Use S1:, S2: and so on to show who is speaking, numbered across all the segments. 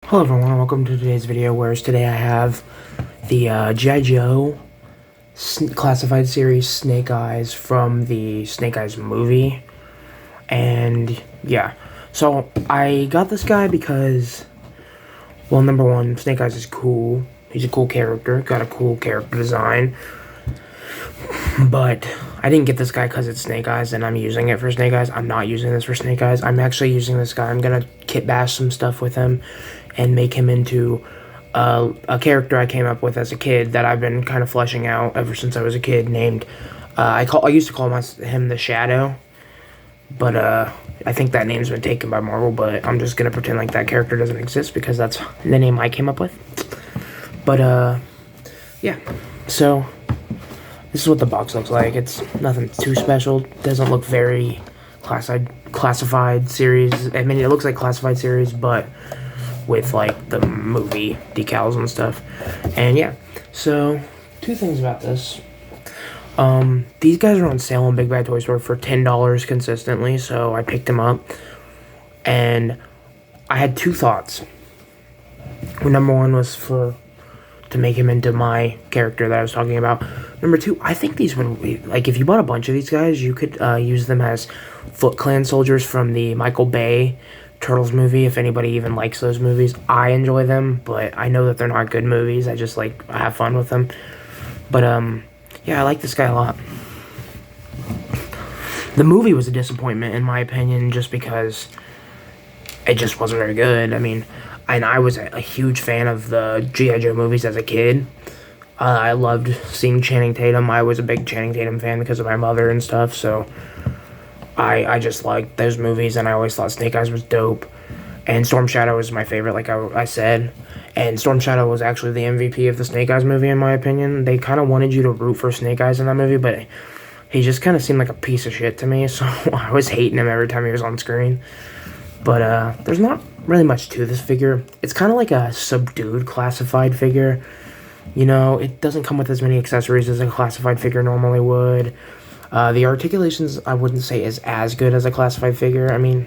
S1: Hello everyone, and welcome to today's video, whereas today I have the G.I. Joe classified series Snake Eyes from the Snake Eyes movie. And yeah, so I got this guy because, well, number one, Snake Eyes is cool. He's a cool character, got a cool character design. But I didn't get this guy because it's Snake Eyes and I'm using it for Snake Eyes. I'm not using this for Snake Eyes. I'm actually using this guy. I'm gonna kit bash some stuff with him and make him into a character I came up with as a kid that I've been kind of fleshing out ever since I was a kid. Named I used to call him the Shadow, but I think that name's been taken by Marvel. But I'm just gonna pretend like that character doesn't exist because that's the name I came up with. But yeah, so this is what the box looks like. It's nothing too special. Doesn't look very classified series. I mean, it looks like classified series, but with like the movie decals and stuff. And yeah, so two things about this. These guys are on sale on Big Bad Toy Store for $10 consistently, so I picked them up. And I had two thoughts. Number one was to make him into my character that I was talking about. Number two, I think these would be, like, if you bought a bunch of these guys, you could use them as Foot Clan soldiers from the Michael Bay Turtles movie, if anybody even likes those movies. I enjoy them, but I know that they're not good movies. I just, like, have fun with them. But, yeah, I like this guy a lot. The movie was a disappointment, in my opinion, just because it just wasn't very good. I mean, and I was a huge fan of the G.I. Joe movies as a kid. I loved seeing Channing Tatum. I was a big Channing Tatum fan because of my mother and stuff, so I just liked those movies, and I always thought Snake Eyes was dope. And Storm Shadow was my favorite, like I said. And Storm Shadow was actually the MVP of the Snake Eyes movie, in my opinion. They kind of wanted you to root for Snake Eyes in that movie, but he just kind of seemed like a piece of shit to me, so I was hating him every time he was on screen. But there's not really much to this figure. It's kind of like a subdued classified figure. You know, it doesn't come with as many accessories as a classified figure normally would. The articulations, I wouldn't say is as good as a classified figure. I mean,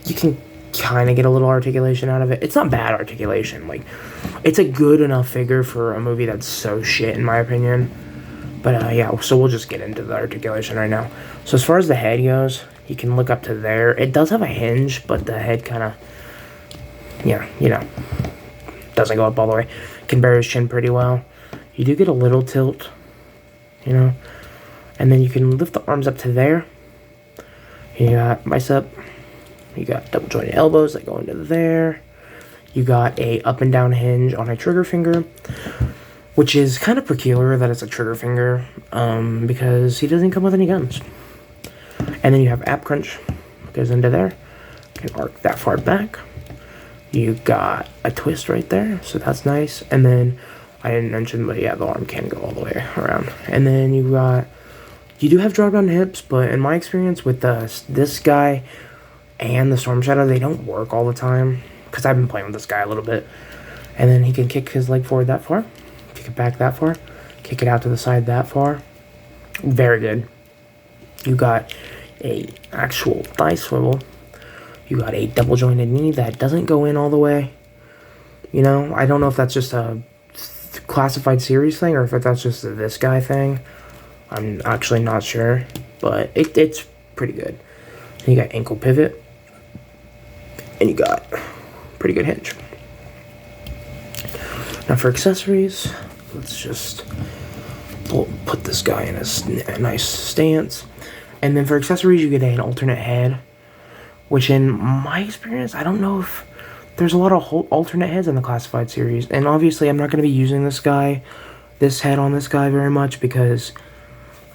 S1: you can kind of get a little articulation out of it. It's not bad articulation. Like, it's a good enough figure for a movie that's so shit, in my opinion. But, yeah, so we'll just get into the articulation right now. So as far as the head goes, you can look up to there. It does have a hinge, but the head kind of, yeah, you know, doesn't go up all the way. Can bear his chin pretty well. You do get a little tilt, you know. And then you can lift the arms up to there. You got bicep. You got double jointed elbows that go into there. You got a up and down hinge on a trigger finger, which is kind of peculiar that it's a trigger finger, because he doesn't come with any guns. And then you have ab crunch, goes into there. You can arc that far back. You got a twist right there, so that's nice. And then, I didn't mention, but yeah, the arm can go all the way around. And then you do have drop down hips, but in my experience with this guy and the Storm Shadow, they don't work all the time, because I've been playing with this guy a little bit. And then he can kick his leg forward that far, kick it back that far, kick it out to the side that far. Very good. You got a actual thigh swivel. You got a double jointed knee that doesn't go in all the way. You know, I don't know if that's just a classified series thing or if that's just a this guy thing. I'm actually not sure, but it's pretty good. You got ankle pivot, and you got pretty good hinge. Now for accessories, let's just put this guy in a nice stance. And then for accessories, you get an alternate head, which in my experience, I don't know if there's a lot of alternate heads in the classified series. And obviously, I'm not going to be using this head on this guy very much because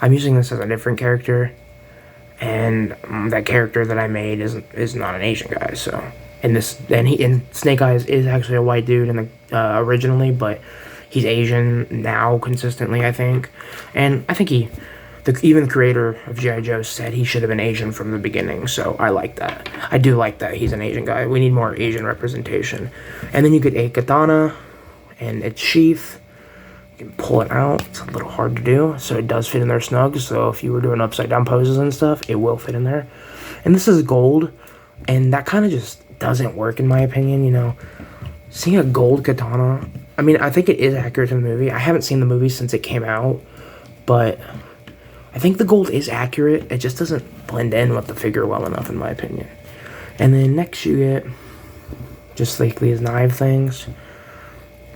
S1: I'm using this as a different character. And that character that I made is not an Asian guy, so. And Snake Eyes is actually a white dude originally, but he's Asian now consistently, I think. And I think even the creator of G.I. Joe said he should have been Asian from the beginning, so I like that. I do like that he's an Asian guy. We need more Asian representation. And then you get a katana and its sheath. You can pull it out. It's a little hard to do, so it does fit in there snug. So if you were doing upside down poses and stuff, it will fit in there. And this is gold, and that kind of just doesn't work in my opinion, you know. seeing a gold katana, I mean, I think it is accurate to the movie. I haven't seen the movie since it came out, but I think the gold is accurate. It just doesn't blend in with the figure well enough, in my opinion. And then next you get just like these knife things.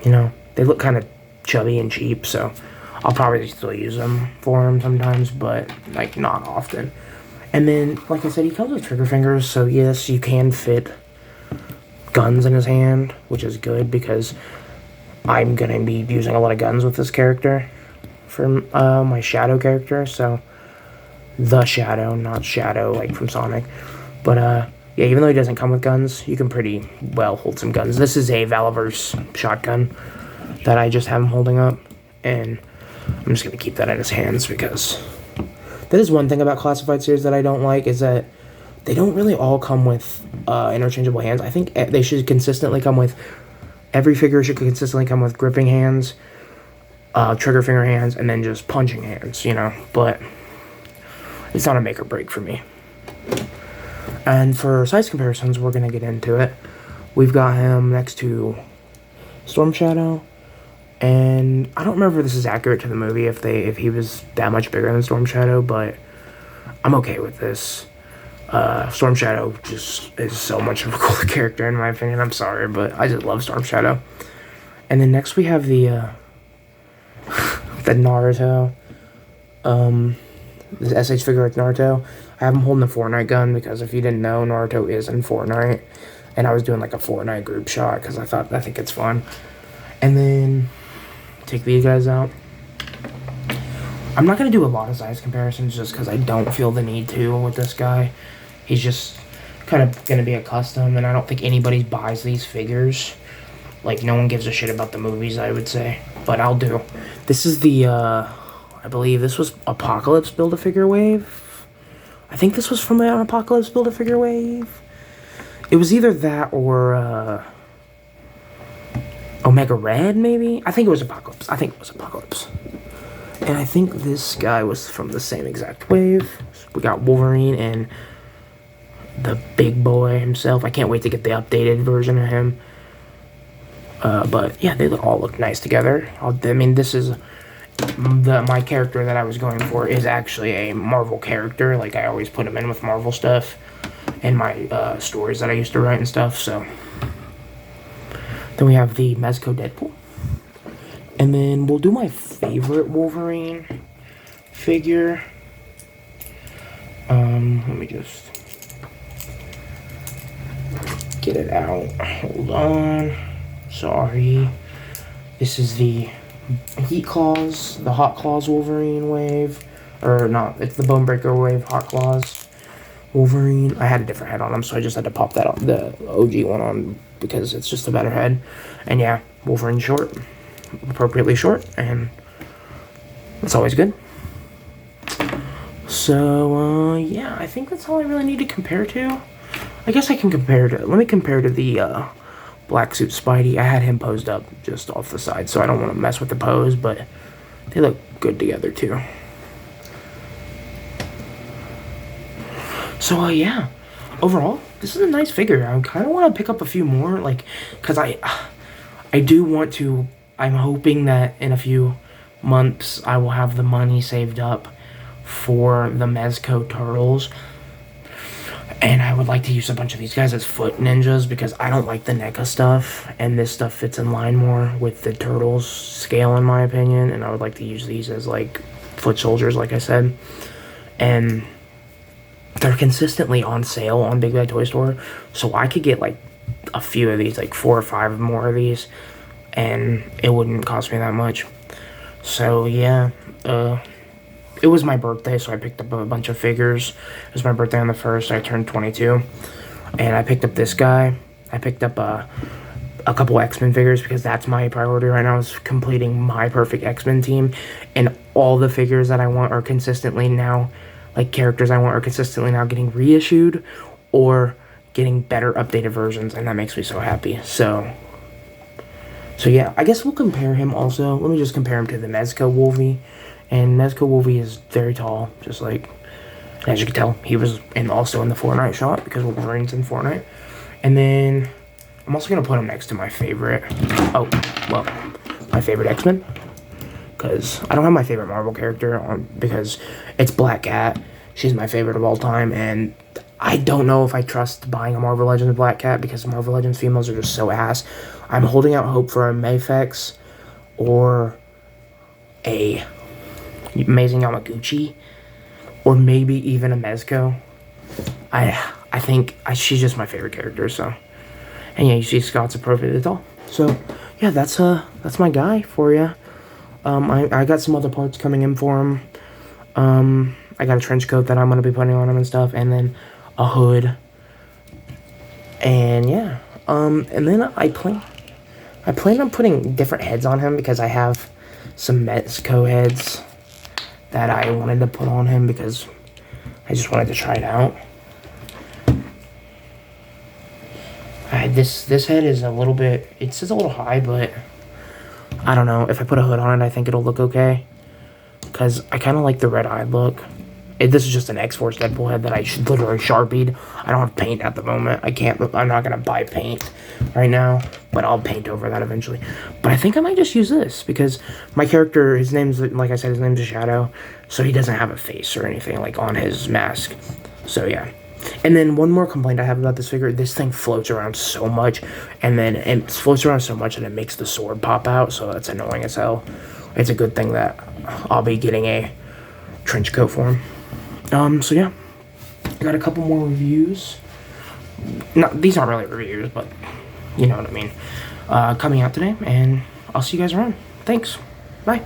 S1: You know, they look kind of chubby and cheap, so I'll probably still use them for him sometimes, but like not often. And then, like I said, he comes with trigger fingers, so yes, you can fit guns in his hand, which is good because I'm gonna be using a lot of guns with this character for my Shadow character. So the Shadow, not Shadow like from Sonic, but yeah, even though he doesn't come with guns, you can pretty well hold some guns. This is a Valaverse shotgun that I just have him holding up, and I'm just going to keep that in his hands because that is one thing about classified series that I don't like, is that they don't really all come with interchangeable hands. I think they should consistently come with, every figure should consistently come with gripping hands, trigger finger hands, and then just punching hands, you know, but it's not a make or break for me. And for size comparisons, we're going to get into it. We've got him next to Storm Shadow, and I don't remember if this is accurate to the movie, if he was that much bigger than Storm Shadow, but I'm okay with this. Storm Shadow just is so much of a cooler character in my opinion. I'm sorry, but I just love Storm Shadow. And then next we have the the Naruto, the SH figure with Naruto. I have him holding the Fortnite gun because if you didn't know, Naruto is in Fortnite, and I was doing like a Fortnite group shot because I think it's fun. And then take these guys out. I'm not gonna do a lot of size comparisons just because I don't feel the need to with this guy. He's just kind of gonna be a custom, and I don't think anybody buys these figures. Like, no one gives a shit about the movies, I would say, but I'll do. This is the I believe this was Apocalypse Build-A-Figure wave. I think this was from an Apocalypse Build-A-Figure wave. It was either that or Omega Red, maybe? I think it was Apocalypse. And I think this guy was from the same exact wave. We got Wolverine and the big boy himself. I can't wait to get the updated version of him. But yeah, they all look nice together. I mean, this is my character that I was going for is actually a Marvel character. Like, I always put him in with Marvel stuff in my stories that I used to write and stuff. So then we have the Mezco Deadpool, and then we'll do my favorite Wolverine figure. Let me just get it out. Hold on. Sorry. This is the Heat Claws, the Hot Claws Wolverine wave. Or not, it's the Bone Breaker wave, Hot Claws Wolverine. I had a different head on them, so I just had to pop that on, the OG one on, because it's just a better head. And yeah, Wolverine short, appropriately short, and it's always good. So, yeah, I think that's all I really need to compare to. I guess I can compare to, let me compare to the, Black Suit Spidey. I had him posed up just off the side, so I don't want to mess with the pose, but they look good together too. So yeah, overall, this is a nice figure. I kind of want to pick up a few more, like, because I do want to. I'm hoping that in a few months I will have the money saved up for the Mezco Turtles. And I would like to use a bunch of these guys as foot ninjas because I don't like the NECA stuff, and this stuff fits in line more with the Turtles scale in my opinion, and I would like to use these as like foot soldiers, like I said. And they're consistently on sale on Big Bad Toy Store, so I could get like a few of these, like 4 or 5 more of these, and it wouldn't cost me that much. So yeah, it was my birthday, so I picked up a bunch of figures. It was my birthday on the 1st. I turned 22. And I picked up this guy. I picked up a couple X-Men figures because that's my priority right now, is completing my perfect X-Men team. And all the figures that I want are consistently now, like characters I want are consistently now getting reissued or getting better updated versions. And that makes me so happy. So yeah, I guess we'll compare him also. Let me just compare him to the Mezco Wolvie. And Mezco Wolvie is very tall, just like, as you can tell, he was also in the Fortnite shot because Wolverine's in Fortnite. And then I'm also gonna put him next to my favorite. Oh, well, my favorite X-Men. Because I don't have my favorite Marvel character on because it's Black Cat. She's my favorite of all time, and I don't know if I trust buying a Marvel Legends Black Cat because Marvel Legends females are just so ass. I'm holding out hope for a Mayfex or a Amazing Yamaguchi or maybe even a Mezco. I think she's just my favorite character, so. And yeah, you see Scott's appropriate at all. So, yeah, that's my guy for you. I got some other parts coming in for him. I got a trench coat that I'm going to be putting on him and stuff, and then a hood. And yeah, and then I plan on putting different heads on him because I have some Mezco heads that I wanted to put on him because I just wanted to try it out. This head is a little bit, it's a little high, but I don't know. If I put a hood on it, I think it'll look okay. Because I kind of like the red eye look. This is just an X-Force Deadpool head that I literally Sharpied. I don't have paint at the moment. I'm not going to buy paint right now. But I'll paint over that eventually. But I think I might just use this. Because my character, like I said, his name's a Shadow. So he doesn't have a face or anything like on his mask. So yeah. And then one more complaint I have about this figure, this thing floats around so much, and then it floats around so much that it makes the sword pop out, so that's annoying as hell. It's a good thing that I'll be getting a trench coat for him. So yeah, I got a couple more reviews. No, these aren't really reviews, but you know what I mean. Coming out today, and I'll see you guys around. Thanks. Bye.